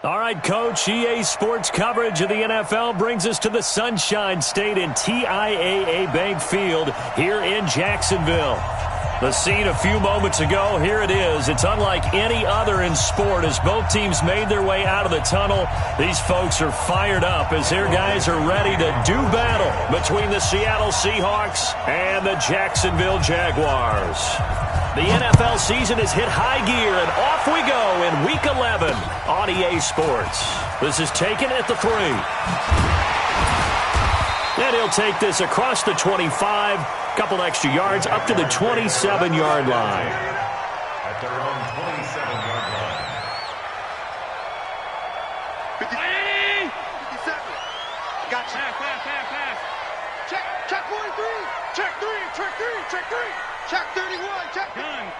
All right, Coach, EA Sports coverage of the NFL brings us to the Sunshine State in TIAA Bank Field here in Jacksonville. The scene a few moments ago, here it is. It's unlike any other in sport as both teams made their way out of the tunnel. These folks are fired up as their guys are ready to do battle between the Seattle Seahawks and the Jacksonville Jaguars. The NFL season has hit high gear, and off we go in Week 11 on EA Sports. This is taken at the 3. And he'll take this across the 25, couple extra yards, up to the 27-yard line. At their own 27-yard line. 57. Gotcha. Pass. Check 43. Check 3. Check 31. Check. Done.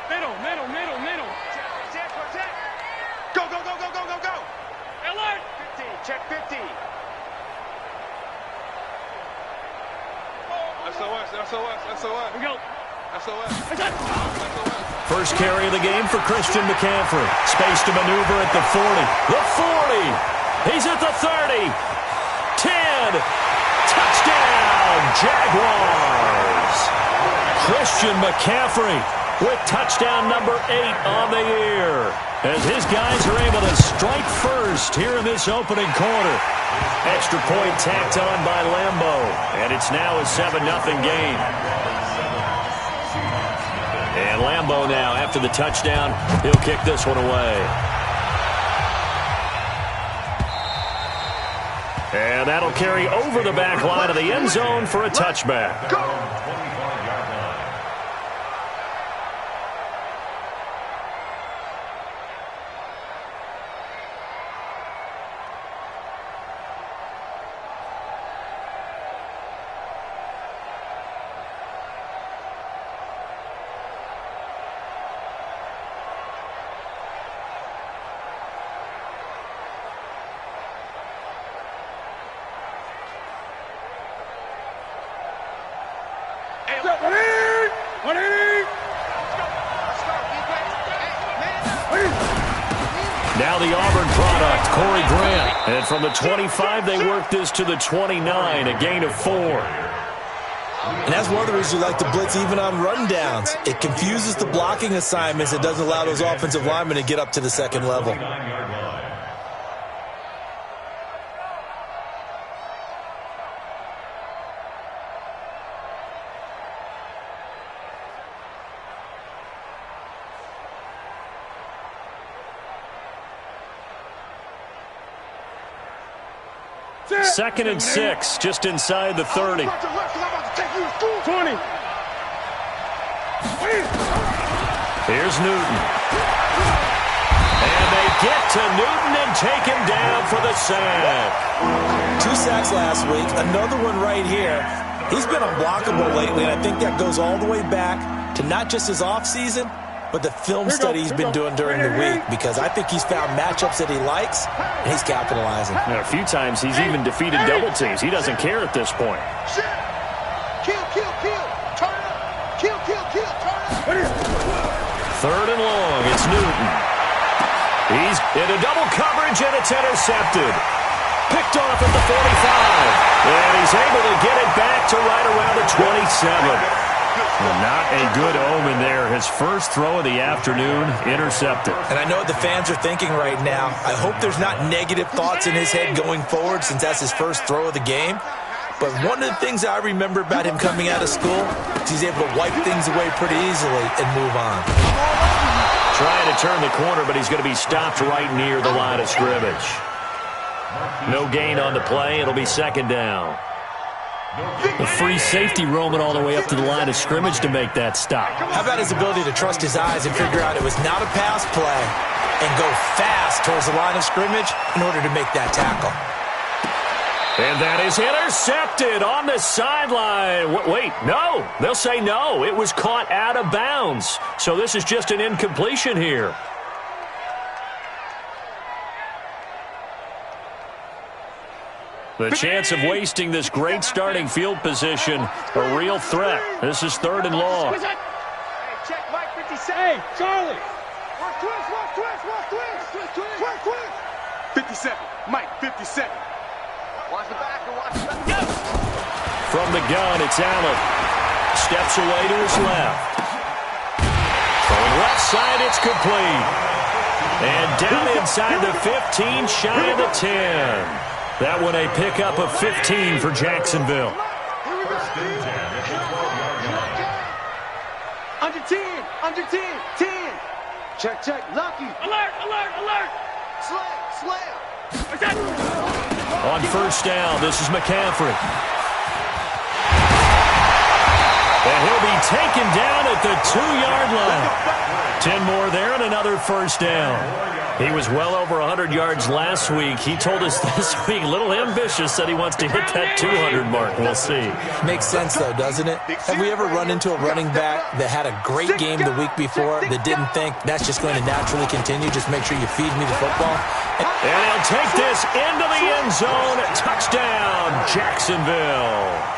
Middle. Check. Go. Alert. 50. Check 50. SOS. We go. SOS. First carry of the game for Christian McCaffrey. Space to maneuver at the 40. The 40. He's at the 30. 10. Touchdown, Jaguars. Christian McCaffrey with touchdown number 8 on the year. As his guys are able to strike first here in this opening quarter. Extra point tacked on by Lambeau. And it's now a 7-0 game. And Lambeau now, after the touchdown, he'll kick this one away. And that'll carry over the back line of the end zone for a touchback. Now the Auburn product, Corey Grant. And from the 25, they work this to the 29, a gain of 4. And that's one of the reasons you like to blitz even on rundowns. It confuses the blocking assignments. It doesn't allow those offensive linemen to get up to the second level. Second and 6, just inside the 30. 20. Here's Newton. And they get to Newton and take him down for the sack. 2 sacks last week, another one right here. He's been unblockable lately, and I think that goes all the way back to not just his offseason, but the film study he's been doing during the week, because I think he's found matchups that he likes, and he's capitalizing. And a few times he's even defeated double teams. He doesn't care at this point. Kill. Turn up. Kill. Turn up. Third and long, it's Newton. He's in a double coverage, and it's intercepted. Picked off at the 45. And he's able to get it back to right around the 27. Well, not a good omen there. His first throw of the afternoon, intercepted. And I know what the fans are thinking right now. I hope there's not negative thoughts in his head going forward, since that's his first throw of the game. But one of the things I remember about him coming out of school is he's able to wipe things away pretty easily and move on. Trying to turn the corner, but he's going to be stopped right near the line of scrimmage. No gain on the play. It'll be second down. The free safety roaming all the way up to the line of scrimmage to make that stop. How about his ability to trust his eyes and figure out it was not a pass play and go fast towards the line of scrimmage in order to make that tackle. And that is intercepted on the sideline. Wait, no. They'll say no. It was caught out of bounds. So this is just an incompletion here. The chance of wasting this great starting field position, a real threat. This is third and long. Hey, check Mike 57. Hey, Charlie. Work twist. 57. Mike, 57. Watch the back and watch the back. Go! From the gun, it's Allen. Steps away to his left. Throwing left side, it's complete. And down inside the 15, shy of the 10. That one a pickup of 15 for Jacksonville. Under 10, under 10, 10. Check, check, Lucky. Alert, alert, alert. Slam, slam. On first down, this is McCaffrey. And he'll be taken down at the 2-yard line. 10 more there and another first down. He was well over 100 yards last week. He told us this week, a little ambitious, said he wants to hit that 200 mark. We'll see. Makes sense, though, doesn't it? Have we ever run into a running back that had a great game the week before that didn't think that's just going to naturally continue? Just make sure you feed me the football. And he'll take this into the end zone. Touchdown, Jacksonville.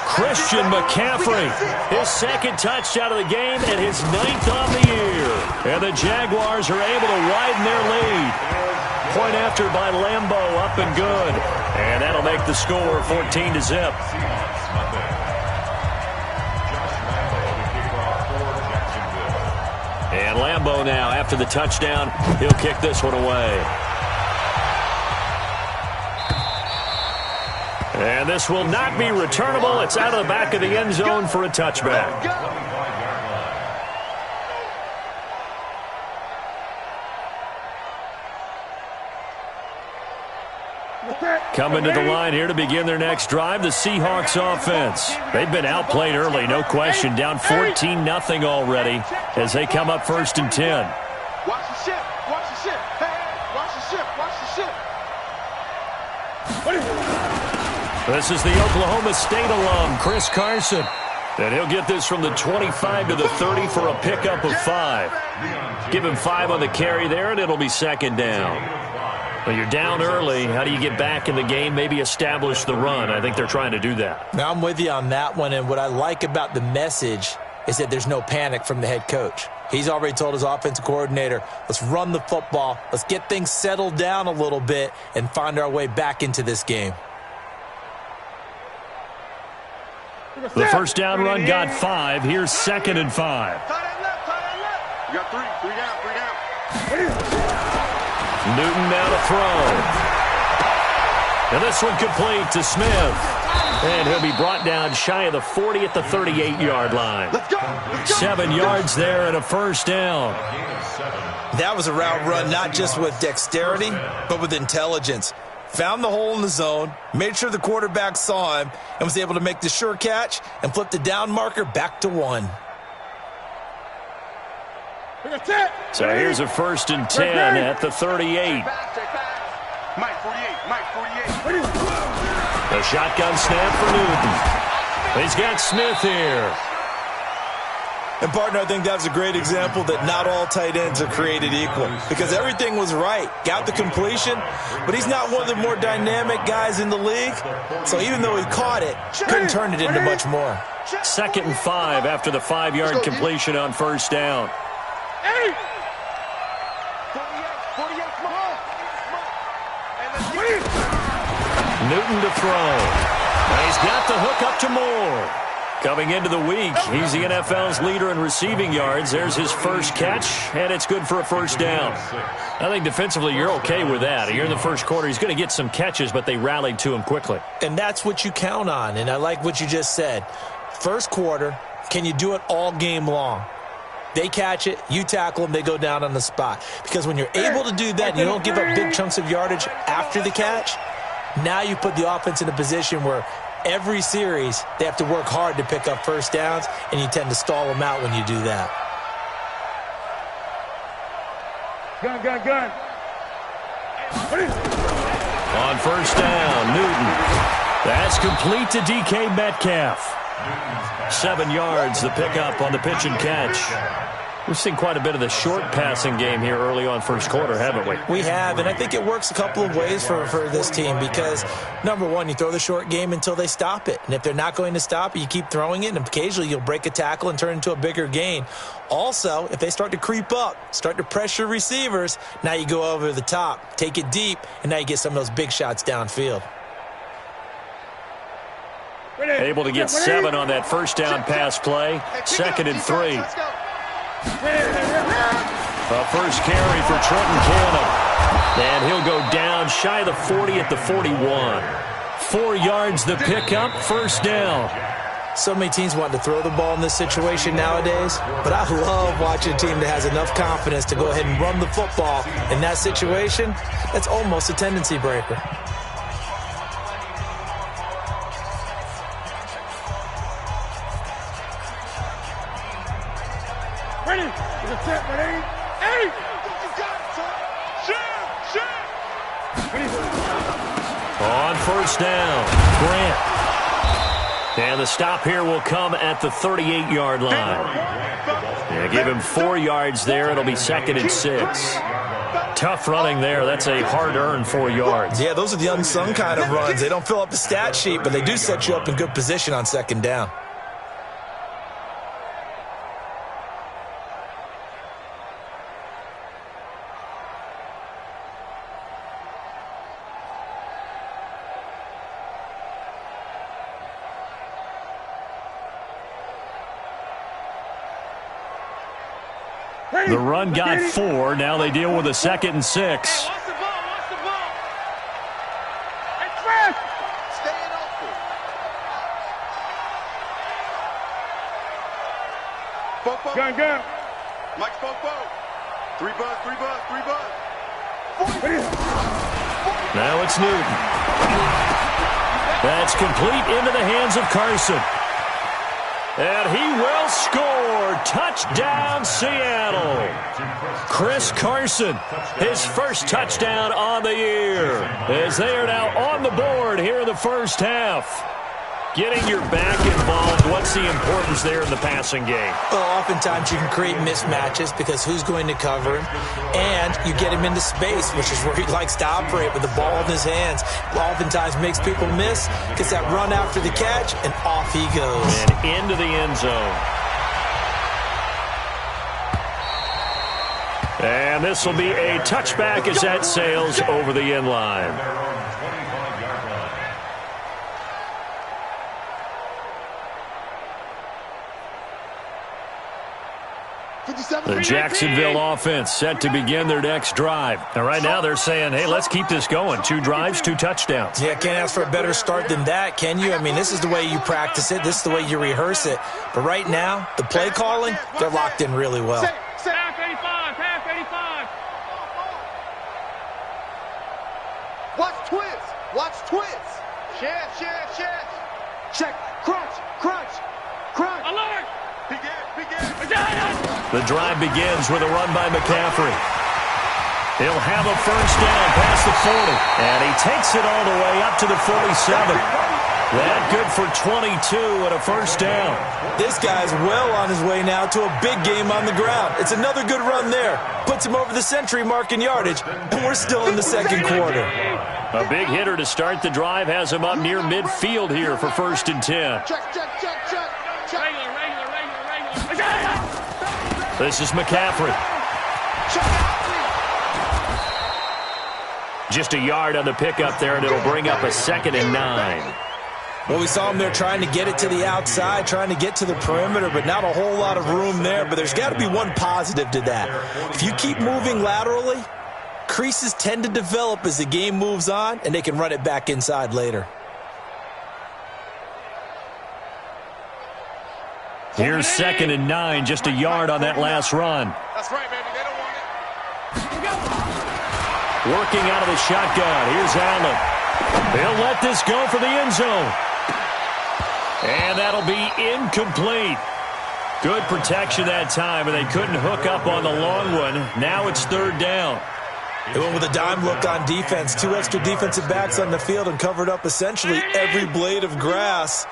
Christian McCaffrey, his second touchdown of the game and his 9th on the year. And the Jaguars are able to widen their lead. Point after by Lambo, up and good. And that'll make the score 14-0. And Lambo now, after the touchdown, he'll kick this one away. And this will not be returnable. It's out of the back of the end zone for a touchback. Coming to the line here to begin their next drive, the Seahawks offense. They've been outplayed early, no question. Down 14-0 already as they come up 1st and 10. Watch the ship, watch the ship. Hey, watch the ship, watch the ship. This is the Oklahoma State alum, Chris Carson. And he'll get this from the 25 to the 30 for a pickup of 5. Give him 5 on the carry there, and it'll be second down. Well, you're down early. How do you get back in the game, maybe establish the run? I think they're trying to do that. Now, I'm with you on that one, and what I like about the message is that there's no panic from the head coach. He's already told his offensive coordinator, let's run the football, let's get things settled down a little bit, and find our way back into this game. The first down run got 5. Here's 2nd and 5. Tie that left, tie that left. You got 3 down, 3 down. Newton now to throw. And this one complete to Smith. And he'll be brought down shy of the 40 at the 38-yard line. Let's go, let's go. 7 yards there and a first down. That was a route run not just with dexterity, but with intelligence. Found the hole in the zone, made sure the quarterback saw him, and was able to make the sure catch and flip the down marker back to 1. So here's a 1st and 10 at the 38. Mike 48, Mike 48. The shotgun snap for Newton. He's got Smith here. And, partner, I think that's a great example that not all tight ends are created equal because everything was right. Got the completion, but he's not one of the more dynamic guys in the league. So even though he caught it, couldn't turn it into much more. 2nd and 5 after the 5-yard completion on first down. 48, 48, come on. Newton to throw. And he's got the hook up to Moore. Coming into the week, he's the NFL's leader in receiving yards. There's his first catch, and it's good for a first down. I think defensively you're okay with that. Here in the first quarter, he's going to get some catches, but they rallied to him quickly. And that's what you count on, and I like what you just said. First quarter, can you do it all game long? They catch it, you tackle them, they go down on the spot. Because when you're able to do that and you don't give up big chunks of yardage after the catch, now you put the offense in a position where every series, they have to work hard to pick up first downs, and you tend to stall them out when you do that. Gun, gun, gun. On first down, Newton. That's complete to DK Metcalf. 7 yards, the pickup on the pitch and catch. We've seen quite a bit of the short passing game here early on first quarter, haven't we? We have, and I think it works a couple of ways for this team because, number one, you throw the short game until they stop it. And if they're not going to stop it, you keep throwing it, and occasionally you'll break a tackle and turn into a bigger gain. Also, if they start to creep up, start to pressure receivers, now you go over the top, take it deep, and now you get some of those big shots downfield. Able to get 7 on that first down pass play. 2nd and 3. A first carry for Trenton Cannon. And he'll go down shy of the 40 at the 41. 4 yards the pickup, first down. So many teams want to throw the ball in this situation nowadays, but I love watching a team that has enough confidence to go ahead and run the football. In that situation, that's almost a tendency breaker. Ready? Is it set? Ready? Hey! On first down, Grant. And the stop here will come at the 38-yard line. Yeah, give him 4 yards there. It'll be 2nd and 6. Tough running there. That's a hard-earned 4 yards. Yeah, those are the unsung kind of runs. They don't fill up the stat sheet, but they do set you up in good position on 2nd down. The run got 4. Now they deal with a 2nd and 6. Watch the ball. Watch the ball. Hey, Chris! Staying open. Fofo. Gun. Mike Fofo. 3 buzz. Now it's Newton. That's complete into the hands of Carson. And he will score. Touchdown, Seattle. Chris Carson, his first touchdown on the year, as they are now on the board here in the first half. Getting your back involved, what's the importance there in the passing game? Well, oftentimes you can create mismatches because who's going to cover him, and you get him into space, which is where he likes to operate with the ball in his hands. Oftentimes makes people miss, gets that run after the catch, and off he goes. And into the end zone. And this will be a touchback as that sails over the end line. The Jacksonville offense set to begin their next drive. And right now they're saying, hey, let's keep this going. 2 drives, 2 touchdowns. Yeah, can't ask for a better start than that, can you? I mean, this is the way you practice it. This is the way you rehearse it. But right now, the play calling, they're locked in really well. Pass 85. Watch twist. Share. Check. Crunch. Alert! Begin. The drive begins with a run by McCaffrey. He'll have a first down past the 40. And he takes it all the way up to the 47. That good for 22 and a first down. This guy's well on his way now to a big game on the ground. It's another good run there. Puts him over the century mark in yardage, and we're still in the 2nd quarter. A big hitter to start the drive has him up near midfield here for 1st and 10. Check. Regular. This is McCaffrey. Just a yard on the pickup there, and it'll bring up a 2nd and 9. Well, we saw him there trying to get it to the outside, trying to get to the perimeter, but not a whole lot of room there. But there's got to be one positive to that. If you keep moving laterally, creases tend to develop as the game moves on, and they can run it back inside later. Here's 2nd and 9, just a yard on that last run. That's right, baby. They don't want it. Working out of the shotgun. Here's Allen. They'll let this go for the end zone. And that'll be incomplete. Good protection that time, and they couldn't hook up on the long one. Now it's 3rd down. They went with a dime look on defense. 2 extra defensive backs on the field and covered up essentially every blade of grass.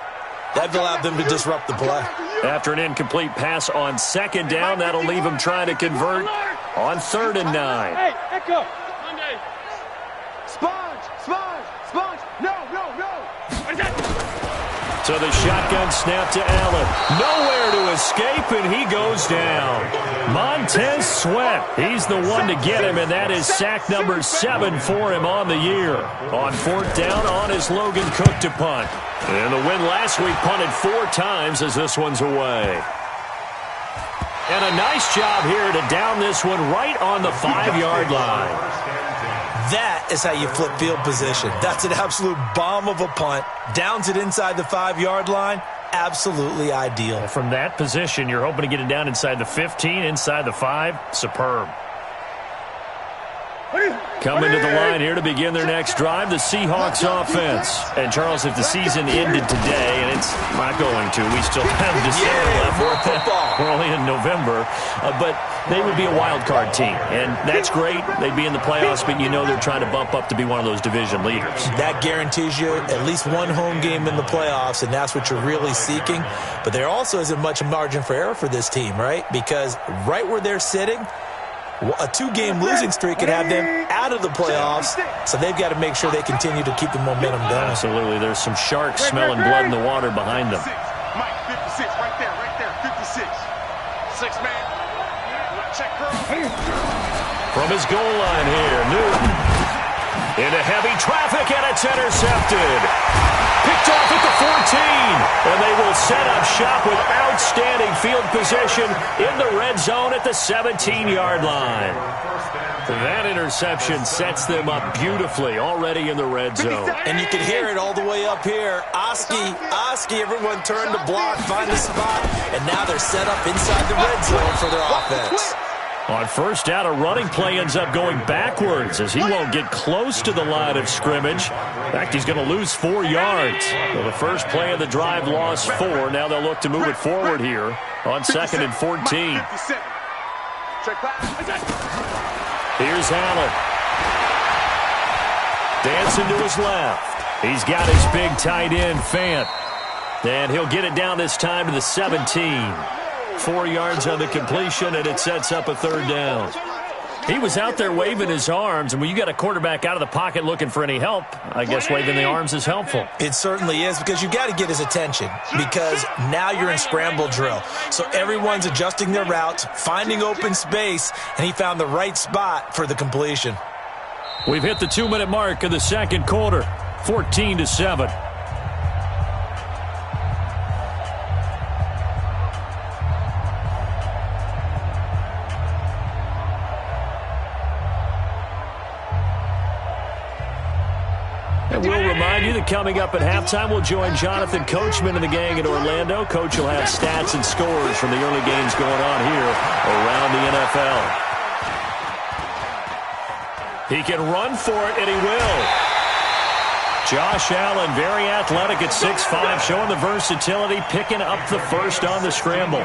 That will allow them to disrupt the play. After an incomplete pass on second down, that'll leave him trying to convert on 3rd and 9. Hey, Echo. Monday. Sponge. No. So the shotgun snap to Allen. Nowhere to escape, and he goes down. Montez Sweat, he's the one to get him, and that is sack number 7 for him on the year. On 4th down, on is Logan Cook to punt. And the win last week punted 4 times as this one's away. And a nice job here to down this one right on the 5-yard line. That is how you flip field position. That's an absolute bomb of a punt. Downs it inside the 5-yard line. Absolutely ideal. From that position, you're hoping to get it down inside the 15, inside the 5. Superb. Coming to the line here to begin their next drive, the Seahawks offense. And, Charles, if the season ended today, and it's not going to, we still have December left. More football. We're only in November. But they would be a wild card team. And that's great. They'd be in the playoffs, but you know they're trying to bump up to be one of those division leaders. That guarantees you at least one home game in the playoffs, and that's what you're really seeking. But there also isn't much margin for error for this team, right? Because right where they're sitting, a 2-game losing streak could have them out of the playoffs, so they've got to make sure they continue to keep the momentum going. Absolutely. There's some sharks smelling blood in the water behind them. Mike, 56, right there, 56. 6 man. Check curl. From his goal line here, Newton. Into heavy traffic, and it's intercepted. Picked off at the 14, and they will set up shop with outstanding field position in the red zone at the 17-yard line. That interception sets them up beautifully already in the red zone. And you can hear it all the way up here. Oski, everyone turned to block, find a spot, and now they're set up inside the red zone for their offense. On 1st down, a running play ends up going backwards as he won't get close to the line of scrimmage. In fact, he's going to lose 4 yards. So the first play of the drive lost 4. Now they'll look to move it forward here on 2nd and 14. Here's Allen. Dancing to his left. He's got his big tight end, Fant. And he'll get it down this time to the 17. 4 yards on the completion, and it sets up a 3rd down. He was out there waving his arms, and when you got a quarterback out of the pocket looking for any help, I guess waving the arms is helpful. It certainly is, because you got to get his attention, because now you're in scramble drill. So everyone's adjusting their routes, finding open space, and he found the right spot for the completion. We've hit the 2-minute mark of the 2nd quarter, 14-7. And we'll remind you that coming up at halftime, we'll join Jonathan Coachman and the gang in Orlando. Coach will have stats and scores from the early games going on here around the NFL. He can run for it, and he will. Josh Allen, very athletic at 6'5", showing the versatility, picking up the first on the scramble.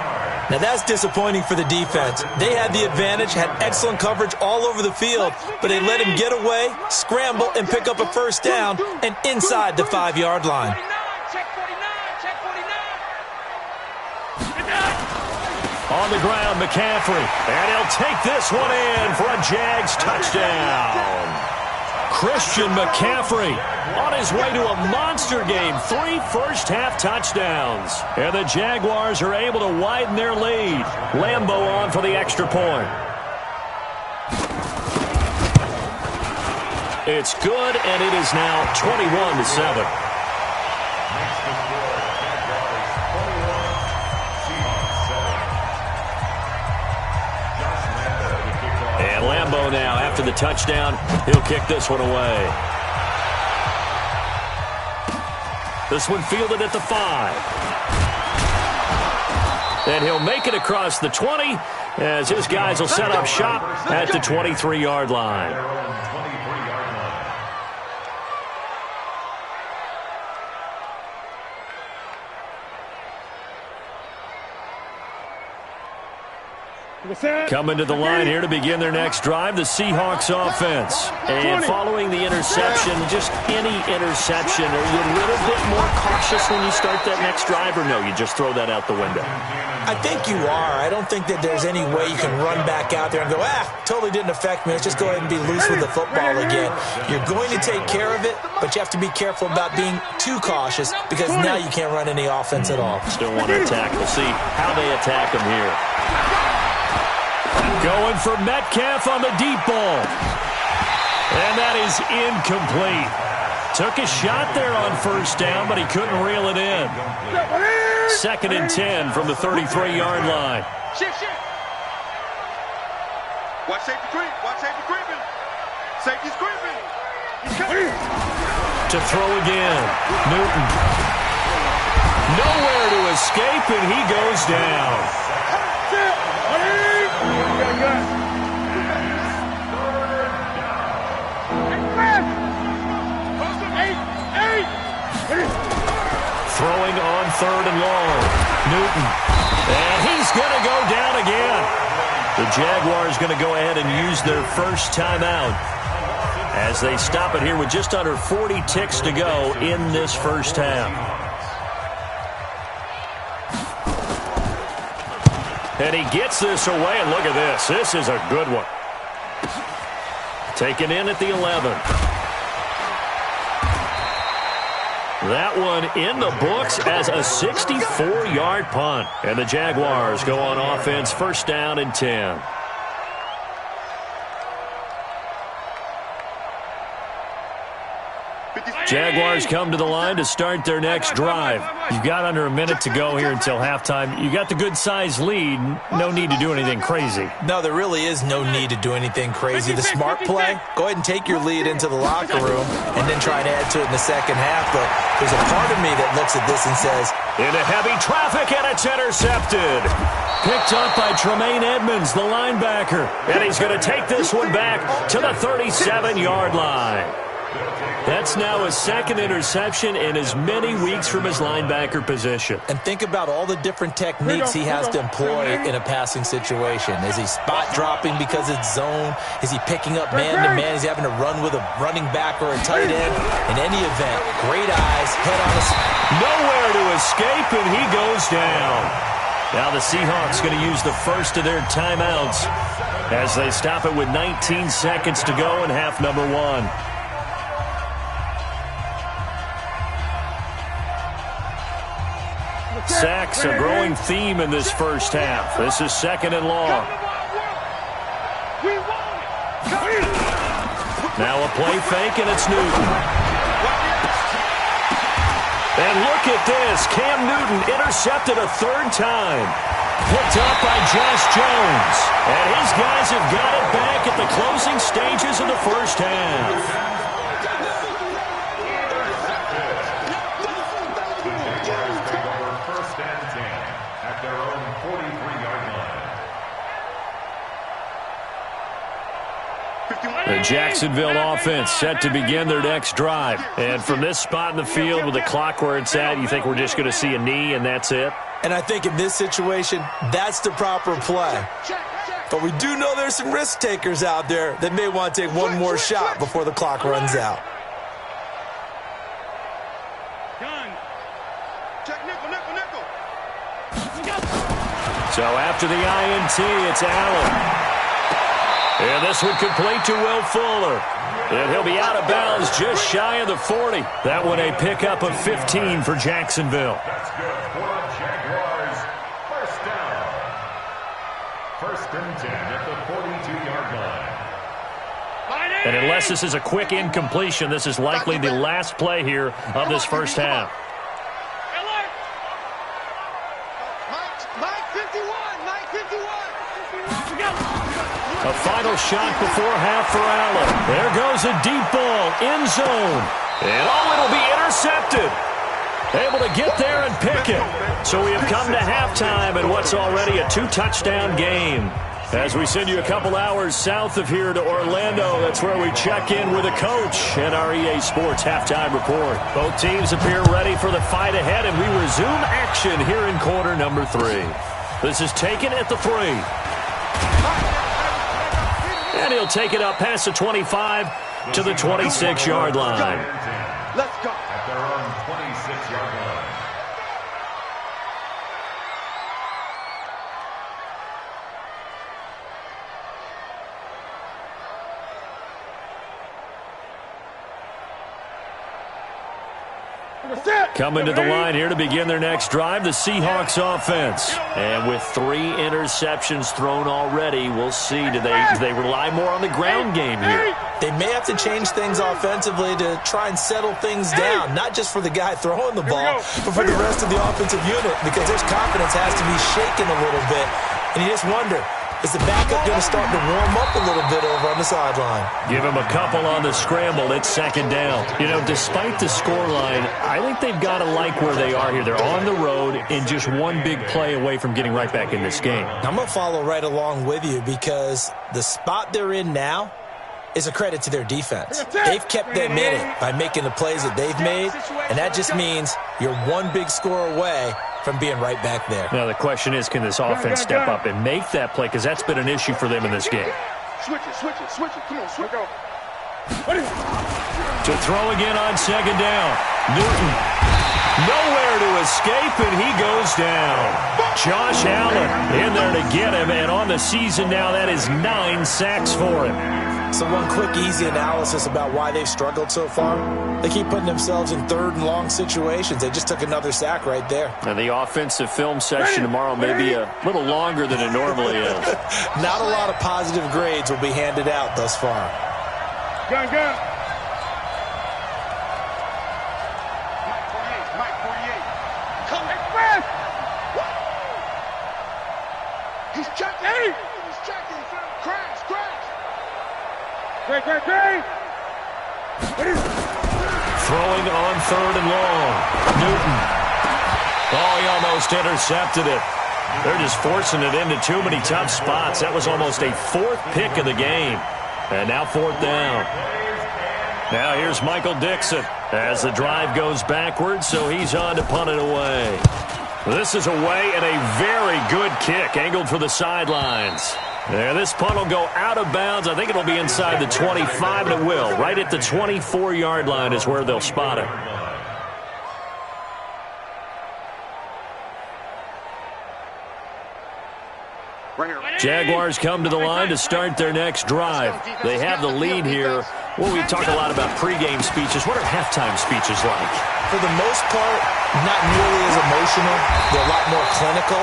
Now that's disappointing for the defense. They had the advantage, had excellent coverage all over the field, but they let him get away, scramble, and pick up a 1st down and inside the 5-yard line. Check 49. On the ground, McCaffrey, and he'll take this one in for a Jags touchdown. Christian McCaffrey on his way to a monster game. 3 first-half touchdowns. And the Jaguars are able to widen their lead. Lambeau on for the extra point. It's good, and it is now 21-7. And Lambeau now, after the touchdown, he'll kick this one away. This one fielded at the 5. And he'll make it across the 20 as his guys will set up shop at the 23-yard line. Coming to the line here to begin their next drive, the Seahawks offense. And following the interception, just any interception, are you a little bit more cautious when you start that next drive, or no, you just throw that out the window? I think you are. I don't think that there's any way you can run back out there and go, totally didn't affect me. Let's just go ahead and be loose with the football again. You're going to take care of it, but you have to be careful about being too cautious because now you can't run any offense at all. Still want to attack. We'll see how they attack them here. Going for Metcalf on the deep ball. And that is incomplete. Took a shot there on first down, but he couldn't reel it in. 2nd and 10 from the 33-yard line. Shift. Watch safety creep. Watch safety creeping. Safety's creeping. To throw again. Newton. Nowhere to escape, and he goes down. Throwing on 3rd and long. Newton. And he's going to go down again. The Jaguars going to go ahead and use their first timeout as they stop it here with just under 40 ticks to go in this first half. And he gets this away, and look at this. This is a good one. Taken in at the 11. That one in the books as a 64-yard punt. And the Jaguars go on offense, 1st down and 10. Jaguars come to the line to start their next drive. You've got under a minute to go here until halftime. You got the good-sized lead. No need to do anything crazy. No, there really is no need to do anything crazy. The smart play, go ahead and take your lead into the locker room and then try and add to it in the second half. But there's a part of me that looks at this and says, into heavy traffic, and it's intercepted. Picked up by Tremaine Edmonds, the linebacker. And he's going to take this one back to the 37-yard line. That's now his 2nd interception in as many weeks from his linebacker position. And think about all the different techniques he has to employ in a passing situation. Is he spot dropping because it's zone? Is he picking up man-to-man? Is he having to run with a running back or a tight end? In any event, great eyes, head on his... Nowhere to escape, and he goes down. Now the Seahawks going to use the first of their timeouts as they stop it with 19 seconds to go in half number 1. Sacks, a growing theme in this first half. This is 2nd and long. Now a play fake, and it's Newton. And look at this. Cam Newton intercepted a 3rd time. Picked up by Josh Jones. And his guys have got it back at the closing stages of the first half. The Jacksonville offense set to begin their next drive. And from this spot in the field with the clock where it's at, you think we're just going to see a knee and that's it? And I think in this situation, that's the proper play. But we do know there's some risk takers out there that may want to take one more shot before the clock runs out. So after the INT, it's Allen. And this one complete to Will Fuller. And he'll be out of bounds just shy of the 40. That one a pickup of 15 for Jacksonville. That's good for the Jaguars. 1st down. 1st and 10 at the 42-yard line. And unless this is a quick incompletion, this is likely the last play here of this first half. A final shot before half for Allen. There goes a deep ball, end zone. And it'll be intercepted. Able to get there and pick it. So we have come to halftime in what's already a 2-touchdown game. As we send you a couple hours south of here to Orlando, that's where we check in with a coach and our EA Sports halftime report. Both teams appear ready for the fight ahead, and we resume action here in quarter number 3. This is taken at the 3. And he'll take it up past the 25 to the 26-yard line. Let's go. At their own 26-yard line. Coming to the line here to begin their next drive, the Seahawks offense. And with 3 interceptions thrown already, we'll see. Do they rely more on the ground game here? They may have to change things offensively to try and settle things down, not just for the guy throwing the ball, but for the rest of the offensive unit, because his confidence has to be shaken a little bit. And you just wonder, is the backup going to start to warm up a little bit over on the sideline? Give him a couple on the scramble. It's second down. You know, despite the scoreline, I think they've got to like where they are here. They're on the road and just one big play away from getting right back in this game. I'm going to follow right along with you because the spot they're in now is a credit to their defense. They've kept them in it by making the plays that they've made, and that just means you're one big score away from being right back there. Now, the question is, can this offense step up and make that play? Because that's been an issue for them in this game. Switch it. Come on, switch it. To throw again on second down. Newton. Nowhere to escape, and he goes down. Josh Allen in there to get him, and on the season now, that is 9 sacks for him. So one quick, easy analysis about why they've struggled so far. They keep putting themselves in third and long situations. They just took another sack right there. And the offensive film session tomorrow may be a little longer than it normally is. Not a lot of positive grades will be handed out thus far. Gun. Mike 48. Come express. He's checking. Crash. Great. Throwing on third and long. Newton. Oh, he almost intercepted it. They're just forcing it into too many tough spots. That was almost a 4th pick of the game. And now 4th down. Now here's Michael Dixon as the drive goes backwards, so he's on to punt it away. This is away and a very good kick, angled for the sidelines. There, this punt will go out of bounds. I think it'll be inside the 25, and it will. Right at the 24-yard line is where they'll spot it. Jaguars come to the line to start their next drive. They have the lead here. Well, we talk a lot about pregame speeches. What are halftime speeches like? For the most part, not nearly as emotional. They're a lot more clinical.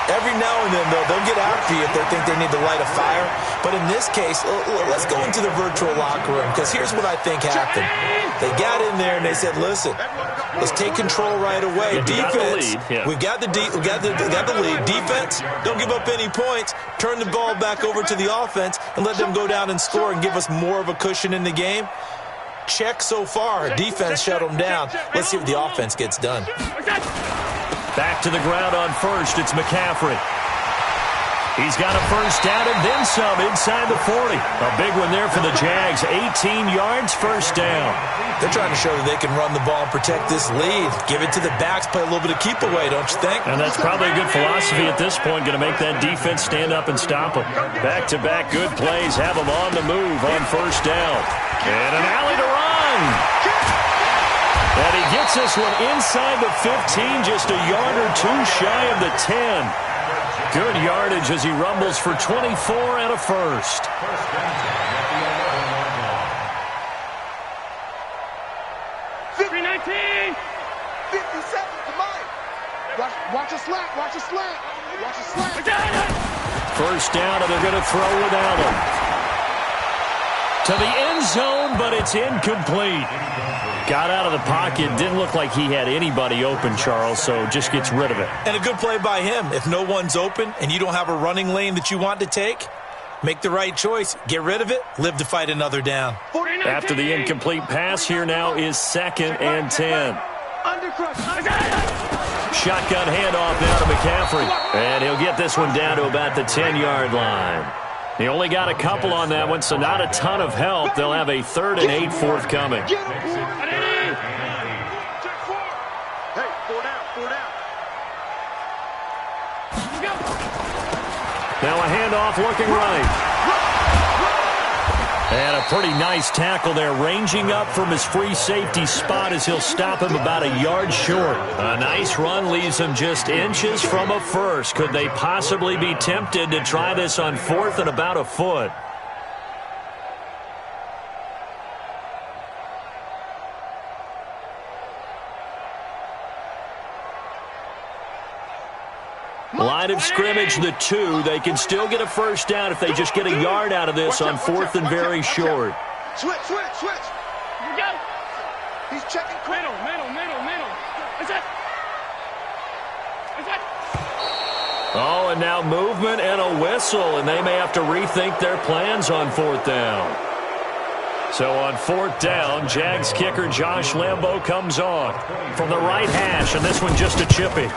Every now and then, though, they'll get after you if they think they need to light a fire. But in this case, let's go into the virtual locker room, because here's what I think happened. They got in there and they said, listen, let's take control right away. Defense, we got the lead. Defense, don't give up any points. Turn the ball back over to the offense and let them go down and score and give us more of a cushion in the game. Check so far. Defense shut them down. Let's see if the offense gets done. Back to the ground on first. It's McCaffrey. He's got a first down and then some inside the 40. A big one there for the Jags. 18 yards, first down. They're trying to show that they can run the ball and protect this lead. Give it to the backs, play a little bit of keep away, don't you think? And that's probably a good philosophy at this point. Going to make that defense stand up and stop them. Back-to-back good plays. Have them on the move on first down. And an alley to run. And he gets this one inside the 15, just a yard or two shy of the 10. Good yardage as he rumbles for 24 and a first. 319. 57, come on. Watch a slant. First down, and they're going to throw without him. To the end zone, but it's incomplete. Got out of the pocket. Didn't look like he had anybody open, Charles, so just gets rid of it. And a good play by him. If no one's open and you don't have a running lane that you want to take, make the right choice. Get rid of it. Live to fight another down. After the incomplete pass, here now is 2nd and 10. Shotgun handoff now to McCaffrey. And he'll get this one down to about the 10-yard line. He only got a couple on that one, so not a ton of help. They'll have a 3rd and 8 forthcoming. Now a handoff looking right. And a pretty nice tackle there, ranging up from his free safety spot as he'll stop him about a yard short. A nice run leaves him just inches from a first. Could they possibly be tempted to try this on 4th and about a foot? Line of scrimmage, the 2. They can still get a first down if they just get a yard out of this on 4th and very short. Switch. You go. He's checking. Middle. Is that? Oh, and now movement and a whistle, and they may have to rethink their plans on 4th down. So on 4th down, Jags kicker Josh Lambo comes on from the right hash, and this one just a chippy.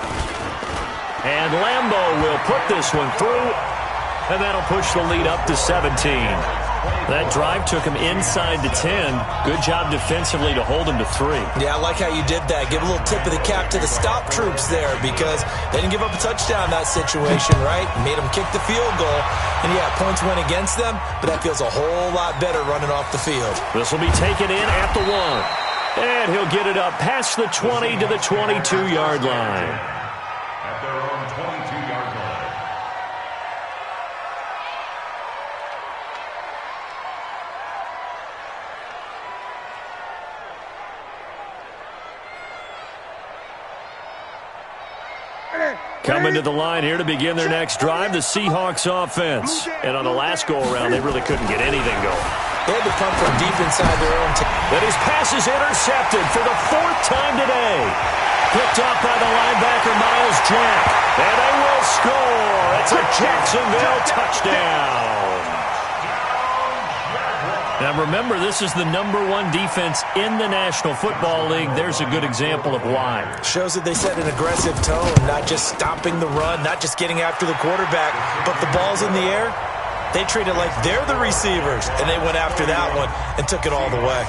And Lambo will put this one through, and that'll push the lead up to 17. That drive took him inside the 10. Good job defensively to hold him to 3. Yeah, I like how you did that. Give a little tip of the cap to the stop troops there because they didn't give up a touchdown in that situation, right? Made them kick the field goal. And, yeah, points went against them, but that feels a whole lot better running off the field. This will be taken in at the 1. And he'll get it up past the 20 to the 22-yard line. At their own 22-yard line. Coming to the line here to begin their next drive, the Seahawks offense. And on the last go-around, they really couldn't get anything going. They had to punt from deep inside their own team. But his pass is intercepted for the 4th time today. Picked off by the linebacker, Miles Jack. And they will score. It's a Jacksonville touchdown. Now remember, this is the #1 defense in the National Football League. There's a good example of why. Shows that they set an aggressive tone, not just stopping the run, not just getting after the quarterback, but the ball's in the air. They treat it like they're the receivers, and they went after that one and took it all the way.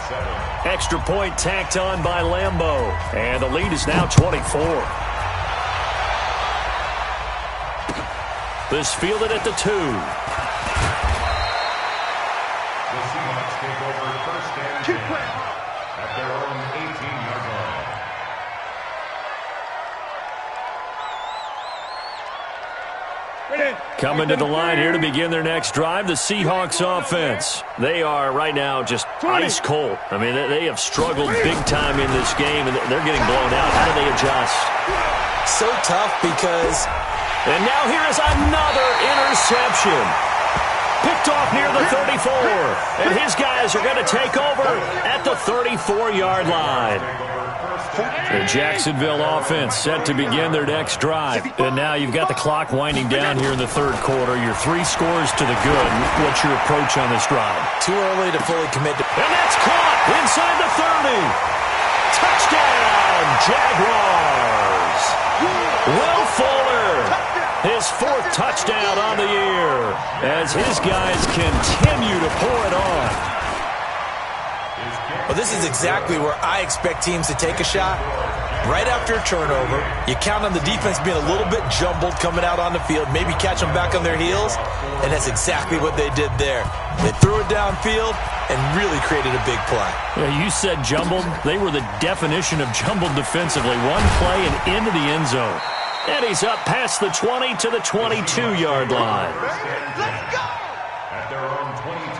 Extra point tacked on by Lambo. And the lead is now 24. This fielded at the 2. The Seahawks take over 1st and 10 at their own 18-yard line. Coming to the line here to begin their next drive, the Seahawks offense. They are right now just ice cold. I mean, they have struggled big time in this game, and they're getting blown out. How do they adjust? So tough because... And now here is another interception. Picked off near the 34. And his guys are going to take over at the 34-yard line. The Jacksonville offense set to begin their next drive. And now you've got the clock winding down here in the 3rd quarter. Your 3 scores to the good. What's your approach on this drive? Too early to fully commit to... And that's caught inside the 30. Touchdown, Jaguars. Will Fuller, his 4th touchdown on the year as his guys continue to pour it on. Well, this is exactly where I expect teams to take a shot. Right after a turnover, you count on the defense being a little bit jumbled coming out on the field, maybe catch them back on their heels, and that's exactly what they did there. They threw it downfield and really created a big play. Yeah, you said jumbled. They were the definition of jumbled defensively. One play and into the end zone. And he's up past the 20 to the 22-yard line. Let's go! At their own 22.